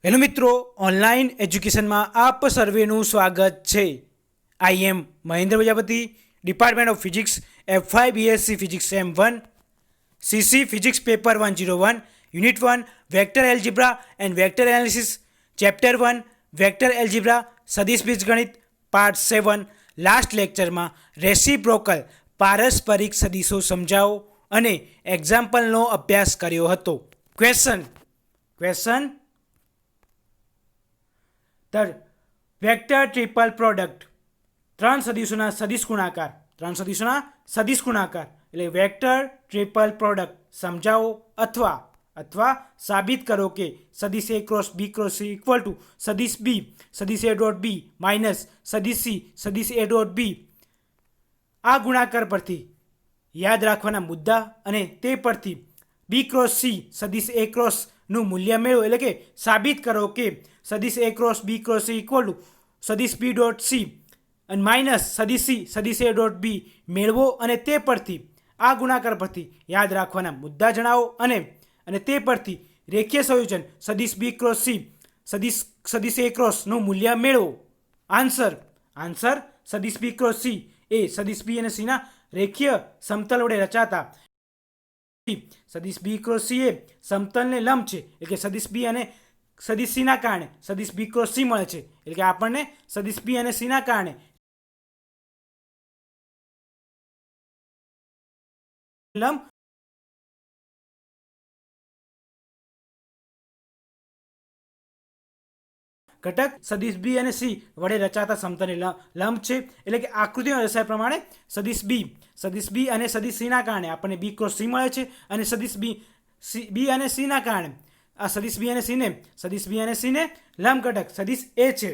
Hello મિત્રો, online એજ્યુકેશનમાં આપ સર્વેનું સ્વાગત છે. I am Mahendra Prajapati, department of physics, F5 BSc physics sem 1, CC physics paper 101, unit 1, vector algebra and vector analysis, chapter 1, vector algebra, સદિશ બીજગણિત, પાર્ટ 7. લાસ્ટ લેક્ચરમાં રેસિપ્રોકલ પારસ્પરિક સદિશો સમજાવો અને એક્ઝામ્પલનો અભ્યાસ કર્યો હતો. Question the vector triple product, ત્રણ સદિશોના સદિશ ગુણાકાર એટલે વેક્ટર ટ્રિપલ પ્રોડક્ટ સમજાવો અથવા સાબિત કરો કે સદિશ A cross B cross C equal to સદિશ B સદિશ A ડોટ B માઇનસ સદિશ C સદિશ A ડોટ B. આ ગુણાકાર પરથી યાદ રાખવાના મુદ્દા અને તે પરથી B ક્રોસ C સદિશ A ક્રોસનું મૂલ્ય મેળવો, એટલે કે સાબિત કરો કે સદિશ A cross B cross C equal to સદિશ B ડોટ C અને માઇનસ સદિશ C સદિશ A ડોટ B મેળવો અને તે પરથી આ ગુણાકાર પરથી યાદ રાખવાના મુદ્દા જણાવો અને તે પરથી રેખીય સંયોજન સદિશ B ક્રોસ C સદિશ A ક્રોસનું મૂલ્ય મેળવો. આન્સર સદિશ B ક્રોસ C એ સદિશ B અને C ના રેખીય સમતલ વડે રચાતા સદિશ B ક્રોસ C એ સમતલને લંબ છે, એટલે કે સદિશ B અને સદિશ C ના કારણે સદિશ B ક્રોસ C મળે છે, એટલે કે આપણને સદિશ B અને C ના કારણે લંબ ઘટક સદિશ B અને C વડે રચાતા સમતલને લંબ છે, એટલે કે આકૃતિમાં દર્શાવ્યા પ્રમાણે સદિશ B અને સદિશ C ના કારણે આપણને B ક્રોસ C મળે છે અને સદિશ B અને C ના કારણે આ સદિશ B અને C ને લંબ ઘટક સદિશ A છે,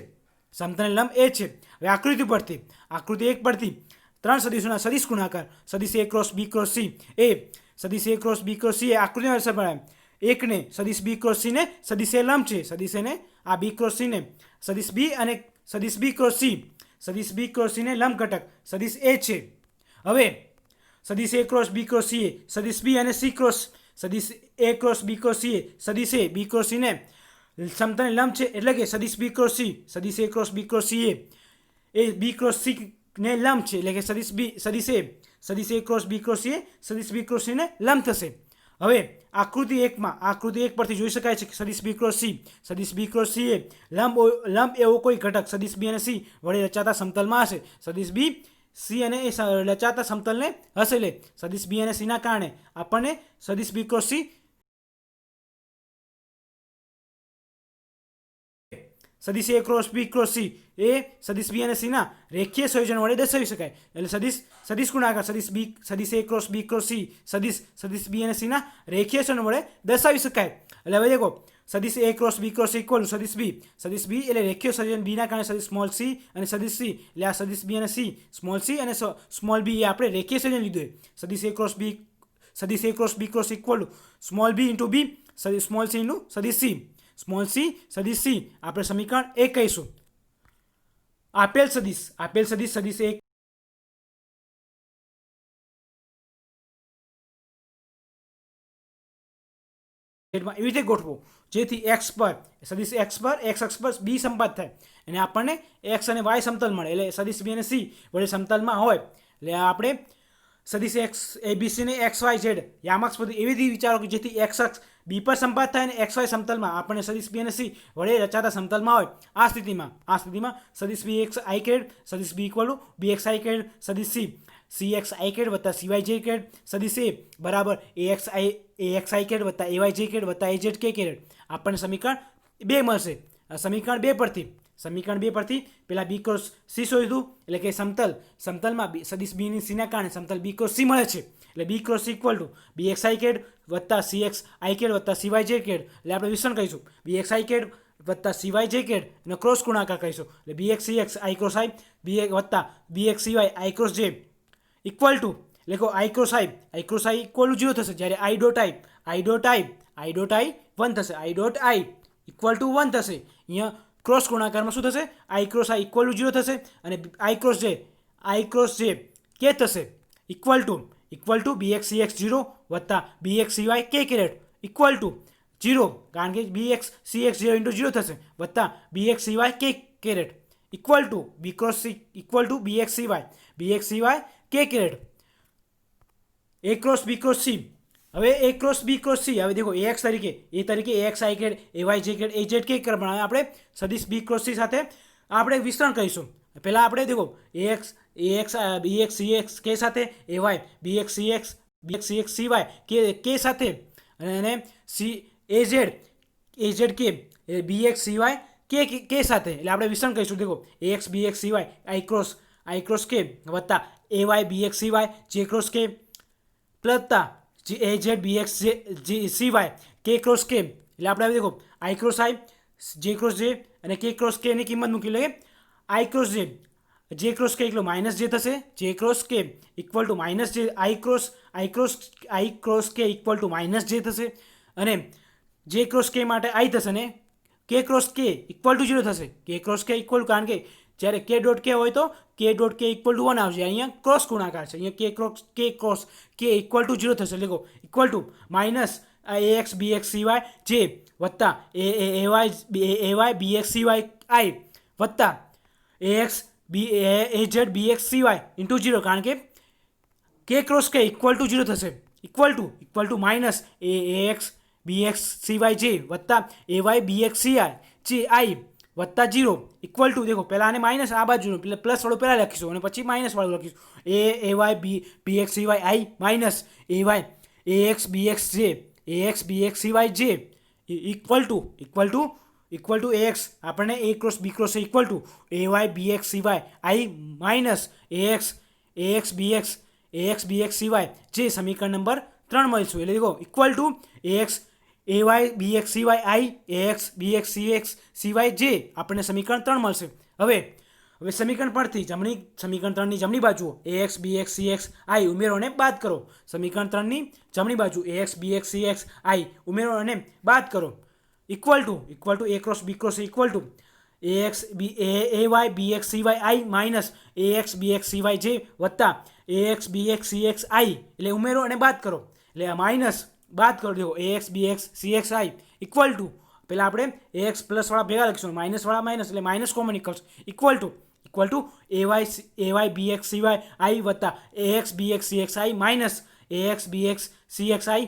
સમતલને લંબ A છે. હવે આકૃતિ 1 પરથી ત્રણ સદિશોના સદિશ ગુણાકાર સદિશ A cross B cross C એ સદિશ A cross B cross C એ આકૃતિમાં દર્શાવ્યા એકને સદિશ B ક્રોસ C ને સદિશ A લંબ છે, સદિશ A ને આ B ક્રોસ C ને સદિશ B અને સદિશ B ક્રોસ C ને લંબ ઘટક સદિશ A છે. હવે સદિશ A cross B cross C એ સદિશ B અને C ક્રોસ સદિશ A cross B cross C એ સદિશ A B ક્રોસ C ને સમતલને લંબ છે, એટલે કે સદિશ B ક્રોસ C સદિશ A cross B cross C A B cross C ને લંબ છે, એટલે કે સદિશ A cross B cross C એ સદિશ B ક્રોસ C ને લંબ થશે. હવે આકૃતિ 1 પરથી જોઈ શકાય છે કે સદિશ B ક્રોસ C એ લંબ એવો કોઈ ઘટક સદિશ B અને C વડે રચાતા સમતલમાં હશે. સદિશ B C અને એ રચાતા સમતલને હશે, એટલે સદિશ B અને C ના કારણે આપણને સદિશ B ક્રોસ C સદિશ A cross B cross C એ સદિશ B અને C ના રેખીય સંયોજન વડે દર્શાવી શકાય, એટલે સદિશ ગુણાકાર સદિશ A cross B cross C સદિશ B અને C ના રેખીય સંયોજન વડે દર્શાવી શકાય. એટલે હવે દેખો સદિશ A cross B cross C equal to સદિશ B એટલે રેખીય સંયોજન B ના કારણે સદિશ સ્મોલ c અને સદિશ C એટલે આ સદિશ B અને સ્મોલ c અને સ્મોલ b એ આપણે રેખીય સંયોજન લીધું છે. સદિશ A cross B cross equal to small b into B small c into સદિશ C સદિશ C આપણે સમીકરણ 1 કહીશું. આપેલ સદિશ સદિશ A એવી રીતે ગોઠવો જેથી x પર x અક્ષ પર B સંપાત થાય અને આપણને x અને y સમતલ મળે, એટલે સદિશ B અને C વડે સમતલમાં હોય એટલે આપણે સદિશ ABC ને XYZ યામક્ષ પદ્ધતિ એવી રીતે વિચારો કે જેથી x અક્ષ B પર સંપાત થાય અને XY સમતલમાં આપણને સદિશ B અને C વડે રચાતા સમતલમાં હોય. આ સ્થિતિમાં સદિશ BXI સદિશ B ઇક્વલ ટુ BXI સદિશ CXI વત્તા CYJ સદિશ A બરાબર AXI વત્તા AYJ વત્તા AZK આપણને સમીકરણ 2 મળશે. સમીકરણ 2 પરથી પેલા B ક્રોસ C શોધ્યું, એટલે કે સમતલમાં સદિશ B ની C ના કારણે સમતલ B ક્રોસ C મળે છે, એટલે B cross C equal two BXI વત્તા CXI વત્તા CYJ એટલે આપણે વિસ્તરણ કહીશું BXI વત્તા CYJ એનો ક્રોસ ગુણાકાર કહીશું, એટલે BXCX I ક્રોસ I વત્તા BXCY I cross J equal to લખો I cross I equal to 0 થશે, જ્યારે I ડોટ I 1 થશે, I dot I equal to 1 થશે. અહીંયા ક્રોસ ગુણાકારમાં શું થશે, I cross I equal to 0 થશે અને I ક્રોસ J કે થશે ઇક્વલ ટુ BXCX 0 વત્તા BXCY K ઇક્વલ ટુ 0 કારણ કે BX CX 0 ઇન્ટુ 0 થશે વત્તા BX CY K caret equal to B cross C equal to BX CY K caret A cross B cross C હવે A cross B cross C હવે દેખો AX તરીકે AX I caret AY J caret AZ K caret પણ આપણે સદિશ B cross C સાથે આપણે વિસ્તરણ કરીશું પહેલા આપણે દેખો AX BX CX K સાથે AY BX CX CY K સાથે અને AZ K BX CY K સાથે એટલે આપણે વિસ્તરણ કરીશું દેખો AX BX CY I cross K વત્તા AY BX CY J cross K વત્તા AZ BX CY K cross K એટલે આપણે દેખો I cross I J cross J અને K ક્રોસ K ની કિંમત મૂકી લઈએ I cross J cross K એટલે માઇનસ J થશે J cross K equal to minus J I cross K equal to minus J થશે અને J ક્રોસ K માટે I થશે ને K cross K equal to 0 થશે K ક્રોસ K ઇક્વલ કારણ કે જ્યારે K ડોટ K હોય તો K dot K equal to 1 આવશે અહીંયા ક્રોસ ગુણાકાર છે અહીંયા K cross K equal to 0 થશે એટલે equal to minus AX BX CY J વત્તા AY BX CY I વત્તા AZ BX CY ઇન્ટુ 0 કારણ કે K cross K equal to 0 થશે equal to minus AX BX CY J વત્તા AY BX CY I વત્તા 0 equal to દેખો પહેલાં આને માઇનસ આ બાજુનું એટલે પ્લસ વાળું પહેલાં લખીશું અને પછી માઇનસ વાળું લખીશું AY BX CY I minus AY AX BX CY J equal to AX આપણને A cross B cross equal to AY BX CY I minus AX BX CY J સમીકરણ નંબર 3 મળીશું એટલે દેખો equal to AX AY BX CY I AX BX CY J આપણને સમીકરણ 3 મળશે હવે સમીકરણ પરથી સમીકરણ 3 ની જમણી બાજુ AX BX CX I ઉમેરો અને બાદ કરો સમીકરણ 3 ની જમણી બાજુ AX BX CX I ઉમેરો અને બાદ કરો equal to A cross B cross equal to AY BX CY I minus AX BX CY J વત્તા AX BX CX I એટલે ઉમેરો અને બાદ કરો એટલે આ માઇનસ બાદ કરો દેખો AX BX CX I equal to પહેલાં આપણે AX પ્લસવાળા ભેગા લખીશું માઇનસવાળા માઇનસ એટલે માઇનસ કોમન નીકળશે equal to AY BX CY I વત્તા AX BX CX I minus AX BX CX I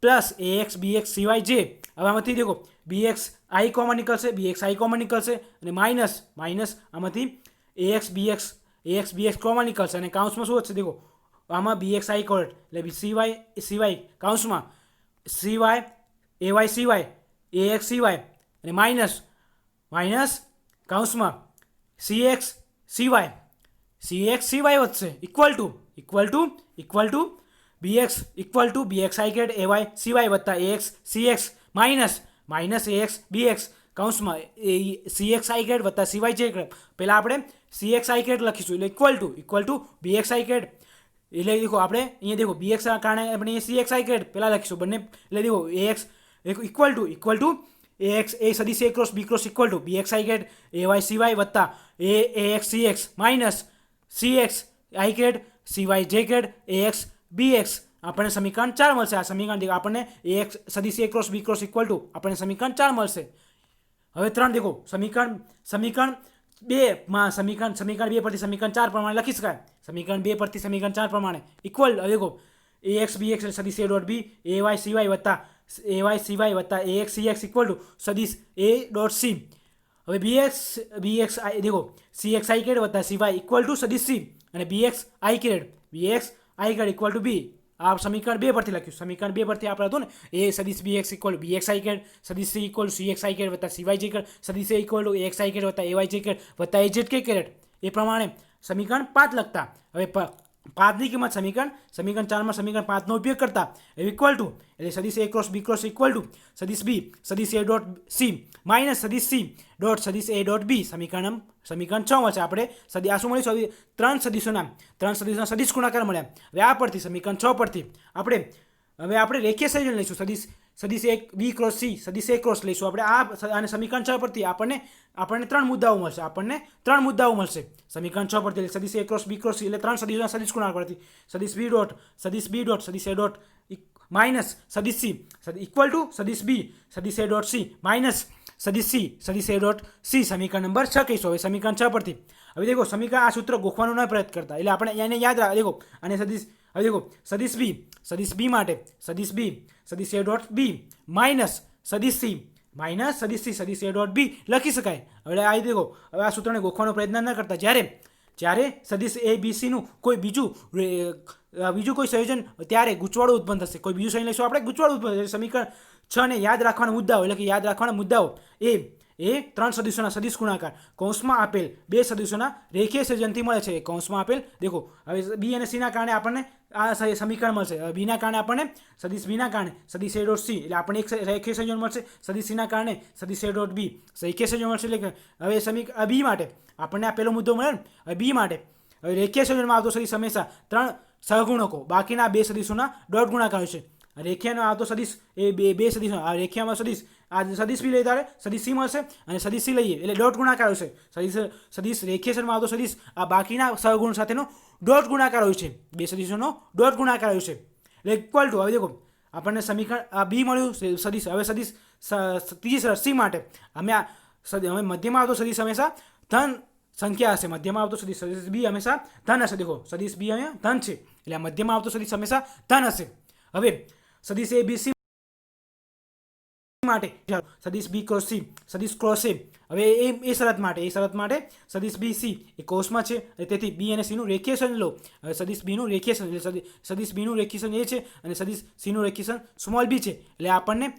plus AX BX CY J હવે આમાંથી દેખો BX I કોમન નીકળશે અને માઇનસ આમાંથી AX BX કોમન નીકળશે અને કાઉન્સમાં શું વધશે દેખો આમાં BX I કોડ એટલે CY કાઉન્સમાં CY AY CY AX CY અને માઇનસ કાઉન્સમાં CX CY વધશે equal to BX I cat AY CY વત્તા AX CX minus AX BX કાઉન્સમાં CX I cat વત્તા CY J કેટ પહેલાં આપણે CX I કેટ લખીશું એટલે equal to BX I cat એટલે દેખો આપણે અહીંયા દેખો BX કારણે આપણે CX I કેટ પહેલાં લખીશું બંને એટલે દેખો AX equal to AX A સદિશ A cross B cross equal to BX I cat AY CY વત્તા AX CX minus CX I cat CY J cat AX BX આપણને સમીકરણ 4 મળશે આ સમીકરણ દેખો આપણને AX સદિશ A cross B cross equal to આપણને સમીકરણ 4 મળશે હવે 3 દેખો સમીકરણ 2 સમીકરણ 2 પરથી સમીકરણ 4 પ્રમાણે લખી શકાય સમીકરણ 2 પરથી સમીકરણ 4 પ્રમાણે ઇક્વલ દેખો AX BX સદિશ A dot B AY CY વત્તા AX CX ઇક્વલ ટુ સદિશ A ડોટ C હવે BX I દેખો CX I કેટ વત્તા CY ઇક્વલ ટુ સદિશ C અને BX I cat equal to B આ સમીકરણ 2 પરથી લખ્યું સમીકરણ 2 પરથી આપણે હતું ને A સદિશ BX equal to BX I cat સદિશ C equal two CX I cat વત્તા CY J કેટ સદિશ A equal to AX I cat વત્તા AY J કેટ વત્તા AZ K કેટ એ પ્રમાણે સમીકરણ 5 લખતા હવે 5ની કિંમત સમીકરણ 4માં સમીકરણ 5નો ઉપયોગ કરતા ઇક્વલ ટુ એટલે સદિશ A cross B cross equal to સદિશ B સદિશ A ડોટ C માઇનસ સદિશ C ડોટ સદિશ A ડોટ B સમીકરણ 6 મળશે આપણે આ શું મળ્યું 3 સદિશોના સદિશ ગુણાકાર મળ્યા હવે આ પરથી સમીકરણ 6 પરથી આપણે રેખીય સંયોજન લઈશું સદિશ A B ક્રોસ C સદિશ A ક્રોસ લઈશું આપણે અને સમીકરણ 6 પરથી આપણને 3 મુદ્દાઓ મળશે સમીકરણ 6 પરથી સદિશ A ક્રોસ B ક્રોસ એટલે 3 સદિશોના સદિશ ગુણાકાર પરથી સદિશ B ડોટ સદિશ A ડોટ માઇનસ સદિશ સી ઇક્વલ ટુ સદિશ બી સદિશ એ ડોટ સી માઇનસ સદિશ એ ડોટ સી સમીકરણ નંબર 6 કહીશું. હવે સમીકરણ 6 પરથી હવે દેખો સમીકરણ આ સૂત્ર ગોખવાનો ન પ્રયત્ન કરતા એટલે આપણે એને યાદ રાખ. દેખો અને સદિશ હવે દેખો સદિશ બી માટે સદિશ એ ડોટ બી માઇનસ સદિશ સી સદિશ એ ડોટ બી લખી શકાય. હવે આ દેખો હવે આ સૂત્રને ગોખવાનો પ્રયત્ન ન કરતા જ્યારે સદિશ એ બી સીનું કોઈ બીજું કોઈ સંયોજન ત્યારે ગૂંચવાડું ઉત્પન્ન થશે. કોઈ બીજું સંયોજન લઈશું આપણે ગૂંચવાડું ઉત્પન્ન થશે. સમીકરણ 6 ને યાદ રાખવાના મુદ્દાઓ એટલે કે યાદ રાખવાના મુદ્દાઓ એ 3 સદિશોના સદિશ ગુણાકાર કૌંસમાં આપેલ 2 સદિશોના રેખીય સંયોજનથી મળે છે. કૌંસમાં આપેલ દેખો હવે બી અને સીના કારણે આપણને આ સમીકરણ મળશે. બીના કારણે આપણને સદિશ બીના કારણે સદિશ એ ડોટ સી એટલે આપણને એક રેખીય સંયોજન મળશે. સદિશ સીના કારણે સદિશ એ ડોટ બી રેખીય સંયોજન મળશે. એટલે કે હવે બી માટે આપણને આ પહેલો મુદ્દો મળે ને. હવે બી માટે હવે રેખીય સંયોજનમાં આવતો સદિશ હંમેશા 3 સહગુણકો બાકીના 2 સદિશોના ડોટ ગુણાકાર હોય છે. રેખીયનો આવતો સદિશ એ બે સદિશ આ રેખીયમાં સદિશ બી લઈએ ત્યારે સદિશ સી મળશે અને સદિશ સી લઈએ એટલે ડોટ ગુણાકાર હોય છે. સદિશ રેખીયમાં આવતો સદિશ આ બાકીના સહગુણ સાથેનો ડોટ ગુણાકાર હોય છે. 2 સદિશોનો ડોટ ગુણાકાર હોય છે એટલે ઇક્વલ ટુ હવે દેખો આપણને સમીકરણ આ બી મળ્યું સદિશ. હવે સદિશ ત્રીજી શરત સી માટે હવે મધ્યમાં આવતો સદિશ હંમેશા ધન સંખ્યા હશે. મધ્યમાં આવતો સદિશ બી હંમેશા ધન હશે. દેખો સદિશ બી અહીંયા ધન છે એટલે આ મધ્યમાં આવતો સદિશ હંમેશા ધન હશે. હવે સદિશ એ બી સી માટે સદિશ બી ક્રોસ એ હવે એ શરત માટે સદિશ બી સી એ કૌંસમાં છે તેથી બી અને સીનું રેખીય સંયોજન લો. હવે સદિશ બીનું રેખીય સંયોજન સદિશ બીનું રેખીય સંયોજન એ છે અને સદિશ સીનું રેખીય સંયોજન સ્મોલ બી છે. એટલે આપણને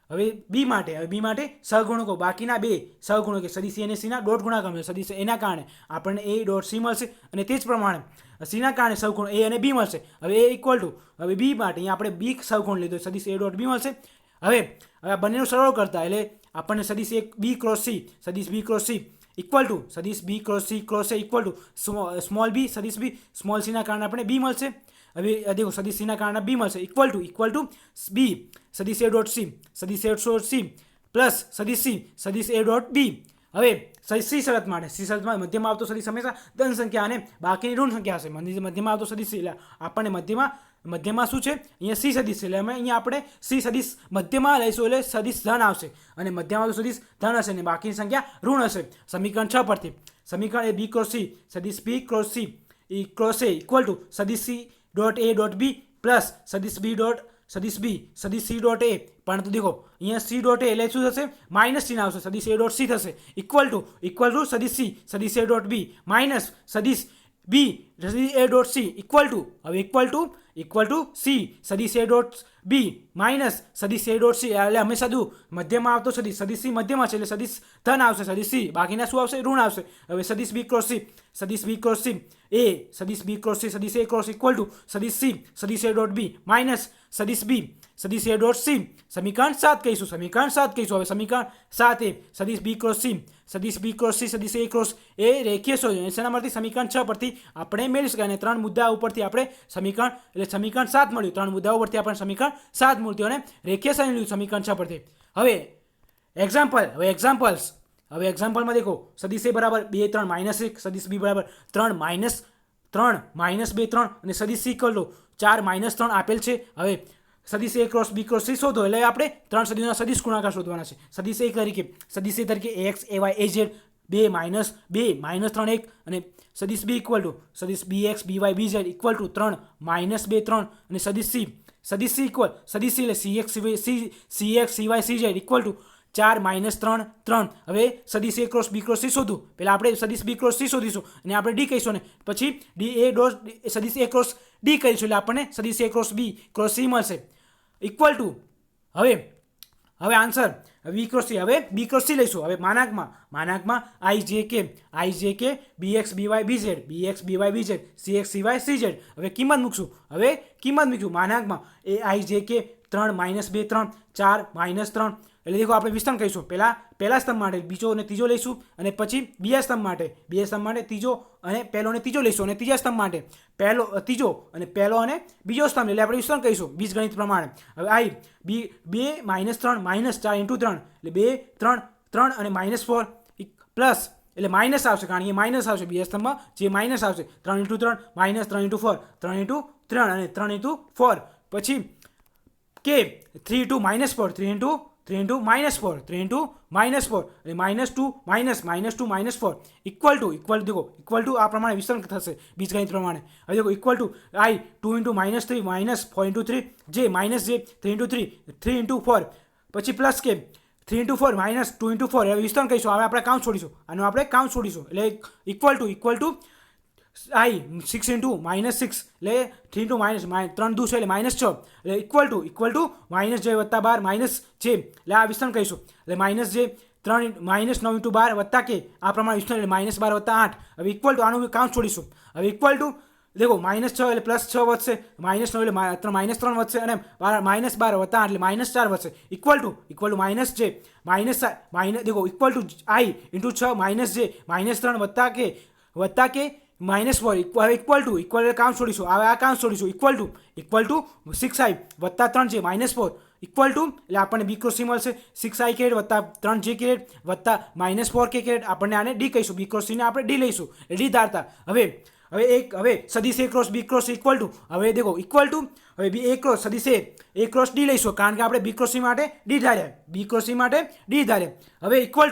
હવે બી માટે સહગુણકો બાકીના 2 સહગુણકો સદિશ એ અને સીના ડોટ ગુણાકાર મળશે. સદિશ એના કારણે આપણને એ ડોટ સી મળશે અને તે જ પ્રમાણે સીના કારણે સહગુણ એ અને બી મળશે. હવે એ ઇક્વલ ટુ હવે બી માટે અહીંયા આપણે બી સહગુણ લીધો સદિશ એ ડોટ બી મળશે. હવે આ બંનેનું સરળ કરતા એટલે આપણને સદિશ B cross C equal to સદિશ B cross A equal to small B સદિશ બી સ્મોલ સીના કારણે આપણે બી મળશે. હવે દેખો સદિશ સીના કારણે બી મળશે ઇક્વલ ટુ બી સદિશ એ ડોટ સી પ્લસ સદિશ એ ડોટ બી. હવે સી શરતમાં મધ્યમાં આવતો સદિશ હંમેશા ધન સંખ્યા અને બાકીની ઋણ સંખ્યા હશે. મધ્યમાં આવતો સદિશ એટલે આપણને મધ્યમાં શું છે અહીંયા સી સદિશ એટલે અમે અહીંયા આપણે સી સદિશ મધ્યમાં લઈશું એટલે સદિશ ધન આવશે અને મધ્યમાં આવતો સદિશ ધન હશે અને બાકીની સંખ્યા ઋણ હશે. સમીકરણ 6 પરથી સમીકરણ એ બી ક્રોસ સી સદિશ B cross A equal to સદિશ C dot A dot B plus સદિશ સી ડોટ એ પરંતુ દેખો અહીંયા સી ડોટ એ એટલે શું થશે માઇનસ ચિહ્ન આવશે. સદિશ એ ડોટ સી થશે ઇક્વલ ટુ સદિશ એ ડોટ બી માઇનસ સદિશ એ dot C equal two C સદિશ એ ડોટ બી માઇનસ સદિશ એ ડોટ સી એટલે હંમેશા મધ્યમાં આવતો સદિશ સી મધ્યમાં છે એટલે સદિશ ધન આવશે. સદિશ સી બાકીના શું આવશે ઋણ આવશે. હવે સદિશ બી ક્રોસ સી સદિશ એ ક્રોસ ઇક્વલ ટુ સદિશ એ ડોટ બી માઇનસ સદિશ એ ડોટ સી સમીકરણ 7 કહીશું. હવે સમીકરણ 7 એ સદિશ બી ક્રોસ સી સદિશ એ ક્રોસ એ રેખીય સંયોજન એના પરથી સમીકરણ 6 પરથી આપણે મેળવી શકાય અને 3 મુદ્દા ઉપરથી આપણે સમીકરણ 7 મળ્યું. 3 મુદ્દાઓ પરથી આપણે સમીકરણ 7 મળ્યું અને રેખીય સંયોજન સમીકરણ 6 પરથી. હવે એક્ઝામ્પલમાં દેખો સદિશ એ બરાબર 2 3 માઇનસ 1 સદિશ બી બરાબર 3 માઇનસ 2 3 અને સદિશ સી ઇક્વલ ટુ 4 માઇનસ 3 આપેલ છે. હવે સદિશ A cross B cross C શોધો એટલે આપણે 3 સદિશોના સદિશ ગુણાકાર શોધવાના છે. સદિશ એ તરીકે X A Y A Z 2 minus 3 1 અને સદિશ બી ઇક્વલ ટુ સદિશ B X B Y B Z equal to 3 minus 2 3 અને સદિશ સી એટલે C X C Y C Z equal to 4 minus 3 3. હવે સદિશ A cross B cross C શોધું પહેલાં આપણે સદિશ બી ક્રોસ સી શોધીશું અને આપણે ડી કહીશું ને પછી ડી એ ડોટ સદિશ એ ક્રોસ ડી કરીશું એટલે આપણને સદિશ A cross B cross C મળશે ઇક્વલ ટુ હવે આન્સર બી ક્રોસ સી. હવે બી ક્રોસ સી લઈશું. હવે માનાંકમાં I J K B X B Y B Z C X C Y C Z. હવે કિંમત મૂકશું માનાંકમાં એ આઈ જે કે 3 માઇનસ 2 3 4 માઇનસ 3 એટલે દેખો આપણે વિસ્તરણ કહીશું. પહેલા સ્તંભ માટે બીજો અને ત્રીજો લઈશું અને પછી બીજા સ્તંભ માટે ત્રીજો અને પહેલો અને ત્રીજો લઈશું અને ત્રીજા સ્તંભ માટે ત્રીજો અને પહેલો અને બીજો સ્તંભ એટલે આપણે વિસ્તરણ કહીશું બીજગણિત પ્રમાણે. હવે આઈ 2 માઇનસ 3 માઇનસ 4 ઇન્ટુ 3 એટલે 2 3 અને માઇનસ 4 પ્લસ એટલે માઇનસ આવશે કારણ કે માઇનસ આવશે બીજા સ્તંભમાં જે માઇનસ આવશે 3 ઇન્ટુ 3 માઇનસ 3 ઇન્ટુ 4 3 ઇન્ટુ 3 અને 3 ઇન્ટુ 4 પછી કે 3 into -4 3 into -4 3 into -4 એટલે -2 -4 ઇક્વલ ટુ આ પ્રમાણે વિસ્તરણ થશે બીજગણિત પ્રમાણે. હવે દેખો equal to I 2 into -3 -4 into 3 j 3 into 3 into 4 પછી પ્લસ કે 3 into 4 -2 into 4 હવે વિસ્તરણ કરીશું. હવે આપણે કાઉન્ટ છોડીશું, આનું આપણે કાઉન્ટ છોડીશું એટલે ઇક્વલ ટુ I 6 into -6 એટલે 3 into -3 દૂર છે એટલે -6 એટલે ઇક્વલ ટુ -j વત્તા 12 -j એટલે આ વિસ્તરણ કરીશું એટલે -j 3 -9 into 12 વત્તા કે આ પ્રમાણે વિસ્તરણ એટલે -12 વત્તા 8 હવે ઇક્વલ ટુ આનું કાઉન્ટ છોડીશું. હવે ઇક્વલ ટુ દેખો -6 એટલે +6 વધશે, -9 એટલે -3 વધશે અને -12 વત્તા 8 એટલે -4 વધશે ઇક્વલ ટુ -j દેખો equal to I into 6 -j -3 વત્તા કે -4 ઇક્વલ ટુ કાઉન્ટ છોડીશું. હવે આ કાઉન્ટ છોડીશું ઇક્વલ ટુ 6I વત્તા 3j -4 ઇક્વલ ટુ એટલે આપણને B ક્રોસ C મળશે 6I કેરેટ વત્તા 3j કેરેટ વત્તા -4k કેરેટ આપણને આને D કહીશું. B ક્રોસ C ને આપણે D લઈશું D ધારતા. હવે સદિશ A cross B cross equal to હવે દેખો ઇક્વલ ટુ હવે A ક્રોસ સદિશ A ક્રોસ D લઈશું કારણ કે આપણે B ક્રોસ C માટે D ધાર્યા હવે ઇક્વલ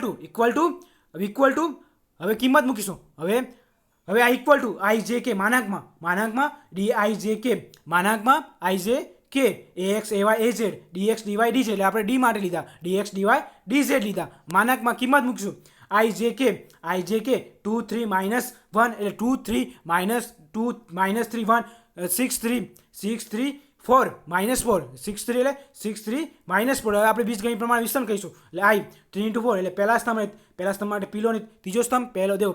ટુ હવે કિંમત મૂકીશું. હવે આ equal to IJK માનાંકમાં DIJK AX AY AZ DX DY DZ એટલે આપણે D માટે લીધા DX DY DZ લીધા માનાંકમાં કિંમત મૂકીશું. IJK 2 3 -1 એટલે 2 3 -3 1 6 3 4 -4 6 3 એટલે 6 3 -4 હવે આપણે બીજગણિત પ્રમાણે વિસ્તરણ કરીશું એટલે I 3 into 4 એટલે પહેલા સ્તંભ માટે પહેલો ને ત્રીજો સ્તંભ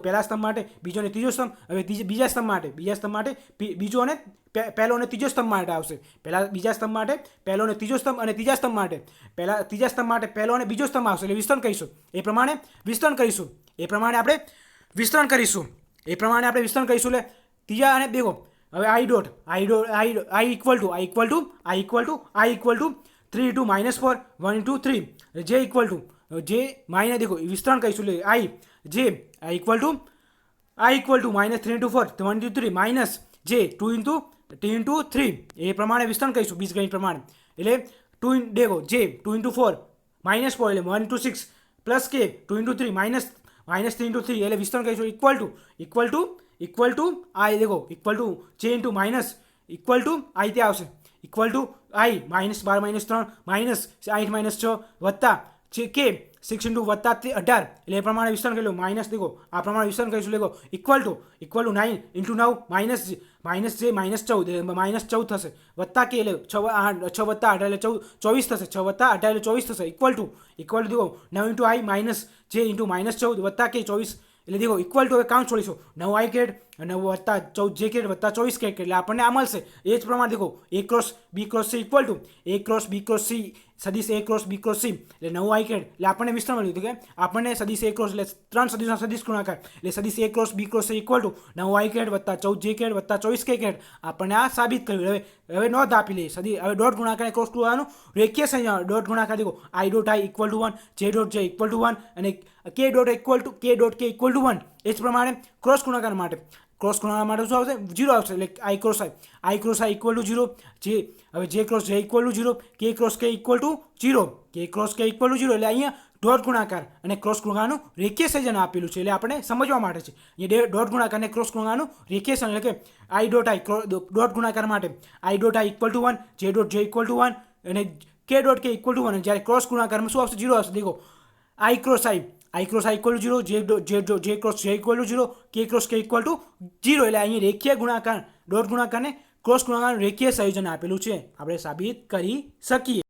પહેલા સ્તંભ માટે બીજો ને ત્રીજો સ્તંભ હવે બીજા સ્તંભ માટે બીજો અને પહેલો અને ત્રીજો સ્તંભ માટે આવશે બીજા સ્તંભ માટે પહેલો અને ત્રીજો સ્તંભ અને ત્રીજા સ્તંભ માટે ત્રીજા સ્તંભ માટે પહેલો અને બીજો સ્તંભ આવશે એટલે વિસ્તરણ કરીશું એ પ્રમાણે આપણે વિસ્તરણ કરીશું એટલે ત્રીજા અને દેખો હવે I equal to 3 into -4 1 into 3 j equal to દેખો વિસ્તરણ કરીશું એટલે I equal to -3 into 4 1 into 3 j 2 into 3 એ પ્રમાણે વિસ્તરણ કરીશું બીજગણિત પ્રમાણે એટલે 2 into 4 -4 એટલે 1 into 6 પ્લસ કે 2 into 3 -3 into 3 એટલે વિસ્તરણ કરીશું ઇક્વલ ટુ I દેખો equal to j into equal to I ત્યાં આવશે ઇક્વલ ટુ I -12 -3 -8 -6 વત્તા કે 6 into વત્તા 18 એટલે એ પ્રમાણે વિસ્તરણ કરી લો દેખો આ પ્રમાણે વિસ્તરણ કરીશું દેખો ઇક્વલ ટુ 9 into 9 -j -14 થશે વત્તા કે એટલે 6 વત્તા 8 એટલે 24 થશે 6 વત્તા 18 એટલે 24 થશે ઇક્વલ ટુ દેખો 9 into I -j into -14 વત્તા કે 24 એટલે દેખો ઇક્વલ ટુ હવે કાઉન્ટ છોડીશું 9I કેરેટ 9 વત્તા 14j કેરેટ વત્તા 24 કેરેટ એટલે આપણને આ મળશે એ જ પ્રમાણે દેખો A cross B cross C equal two A cross B cross C સદિશ A cross B cross C એટલે 9I કેરેટ એટલે આપણને વિસ્તરણ મળ્યું હતું કે આપણને સદિશ A ક્રોસ એટલે ત્રણ સદિશનો સદિશ ગુણાકાર એટલે સદિશ A cross B cross C equal to 9I caret વત્તા 14j કેરેટ વત્તા 24k કેરેટ આપણને આ સાબિત કર્યું. હવે નોંધ આપી લઈએ હવે ડોટ ગુણાકાર ક્રોસ કરવાનું રેખીય સંયોજન ડોટ ગુણાકાર દેખો I dot I equal to 1 J dot J equal to 1 અને K dot K equal to 1 એ જ પ્રમાણે ક્રોસ ગુણાકાર માટે શું આવશે 0 આવશે એટલે I cross I equal to 0 J cross J equal to 0 K cross K equal to 0 K cross K equal to 0 એટલે અહીંયા ડોટ ગુણાકાર અને ક્રોસ ગુણાકારનું રેખીય સંયોજન આપેલું છે એટલે આપણે સમજવા માટે છે અહીંયા ડોટ ગુણાકાર અને ક્રોસ ગુણાકારનું રેખીય સંયોજન એટલે કે I ડોટ I ડોટ ગુણાકાર માટે I dot I equal to 1 J dot J equal to 1 અને K dot K equal to 1 જ્યારે ક્રોસ ગુણાકારમાં શું આવશે 0 આવશે દેખો I cross I equal to 0 J cross J equal to 0 K cross K equal to 0 એટલે અહીં રેખીય ગુણાકાર ડોટ ગુણાકારને ક્રોસ ગુણાકારનું રેખીય સંયોજન આપેલું છે આપણે સાબિત કરી શકીએ.